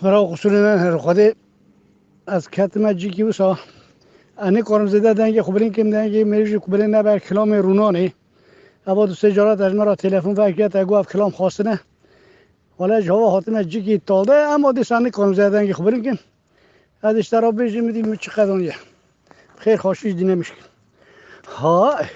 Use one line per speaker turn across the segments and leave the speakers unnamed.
فرا قصولنا هر خدا از کتم جیکی وسا انی کارم زده دنگ خبرین کم دنگ میری خبرین نبر کلام رونانه ابا دوست جارات از مرا تلفن فکرت اگه اف کلام خواستنه حالا جواب حاتم جیکی تالده اما دیسانی کارم زده دنگ خبرین کم از اشترا بیشی میدیم چه قدانیه خیر خوشیش دینه میشه های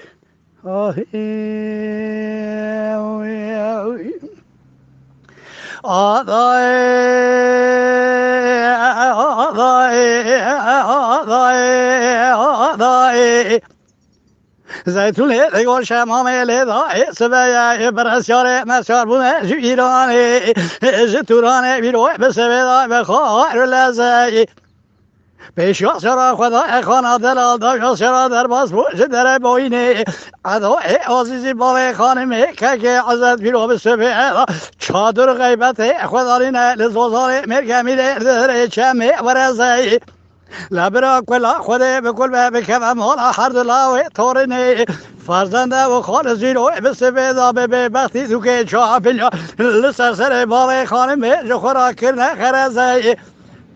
زيتون لقول شمام لذا سبايا برسيار مسار بنا جيراني جتوراني بيروح بسبيدا بخار لزاي پیشا سرا خدا خانه دلال داشا سرا در باز بوش در باینه عدای عزیزی باوی خانمه که عزت بیرو بسبه چادر غیبت خدارینه لزوزار مرگمی در چمه ورزه لبرا کلا خدا بکل بکم مالا هر دلاوی تورنه فرزنده و خالصی رو بسبه دابه به بختی دوکه چاه پلیا لسرسر باوی خانمه جخورا کرنه خرزه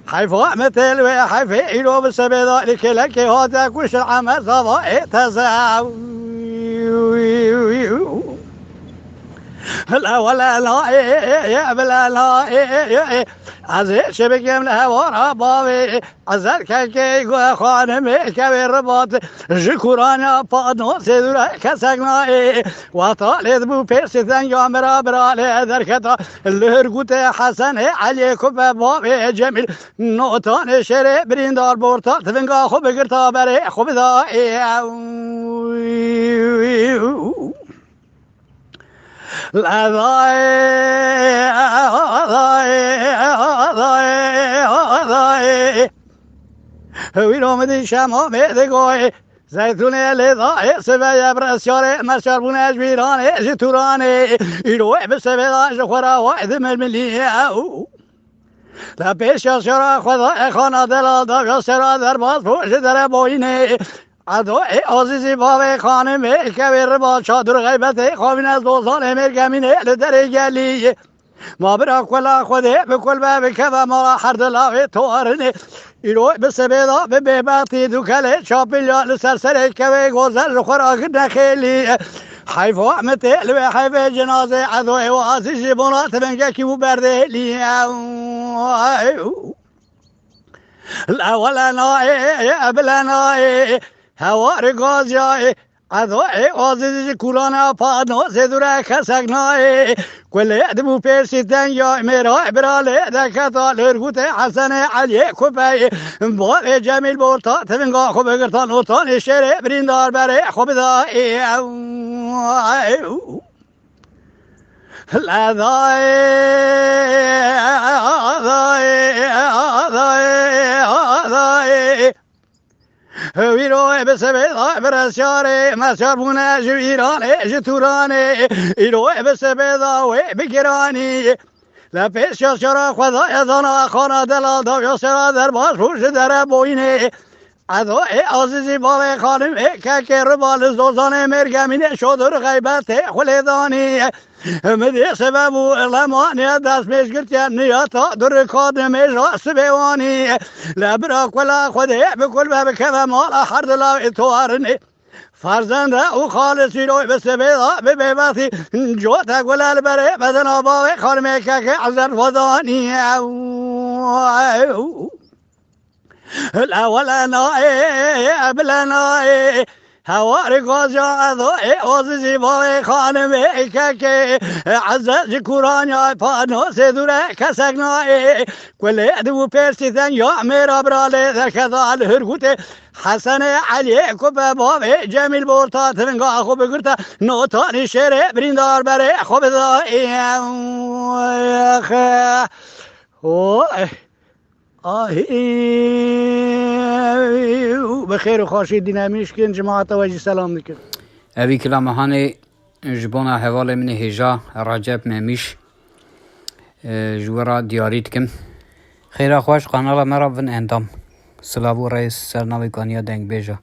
حيفا مثل وحيفا إلو بسبيدا لك هذا كش العمل صباح تزاو لا ولا لا يا بلا لا عزيز شبكم الهوار بابي عزيز كي خانمي كبير رباط جكورانا فادنو سيدورا كسقنا وطالد بو بيرسيتن يامرا برالي دركتا الهرقوت حسن عليكم بابي جميل نوتان شري بريندار بورتا تفنقا خوب قرطا بري خوب دا لا ويلو مدي شما مدقوي زيتون لذا سبايا برسيار مسار بنا جبيراني جتوراني يلو بسبيا جخورا واحد من المليا لا بيش يسرا خدا خانه دلال دا يسرا در باز فوش در باینه عدای عزیزی باوی خانمه کبیر با چادر غیبت خوابین از دوزان مرگمینه لدر گلی ما برا کلا خوده بکل بکه و ما هر دلاوی توارنه ایروی بسبیدا به بباتی دوکله چاپیلیا لسرسر کوی گوزل خورا نخیلی حیف و احمد لوی حیف جنازه عدای و عزیزی بنات بنگه کی و برده لی لا ولا نای ابلا نای هوار گازیای عدای عزیزی کورانا پادنو زدوره کسکنای کلی ادمو پیرسیدن یا میرای براله دکتا لرگوت حسن علی کپی باب جمیل بورتا تفنگا خوب گرتان اوتان شره بریندار بره خوب دای لا دای ويروي بسبيدا برسياري مسار بنا جويراني جتوراني يروي بسبيدا وبكراني لا بيش يسرا خدا يزانا خانا دلال دا يسرا در باش فوش در بويني عدای عزیزی باوی خانمه که ربال زوزان مرگمینه شدر غیبت خلیدانی مدی سبب و لمانی دست میشگرتیا نیاتا در کادمی راست بیوانی لبرا کلا خوده بکل بکه و مالا هر دلاوی توارنی فرزنده او خالصی روی بسبیدا به بیباتی جوتا گلال بره بدن باوی خانمه که عزر ودانی لا ولا ناي ابلا ناي هوار غازي عذاي عزيزي باوي خانمي كاكي عزاز كورانيا فانو سيدوره كسقناي كل ادو بيرسيتن يا ميرا برالي ذكذا الهرغوت حسن علي كوب باوي جميل بورتا تفنقا خوب قرتا نوتاني شيري بريندار بري خوب ذا يا اخي بخير وخاشي ديناميش كن جماعة توجي سلام لكم
أبي كلام هاني جبونا حوالي من هجا رجب مميش جورا دياريتكم خير أخواش قناة مرا بن اندام سلابو رئيس سرناوي قانيا دنگ بيجا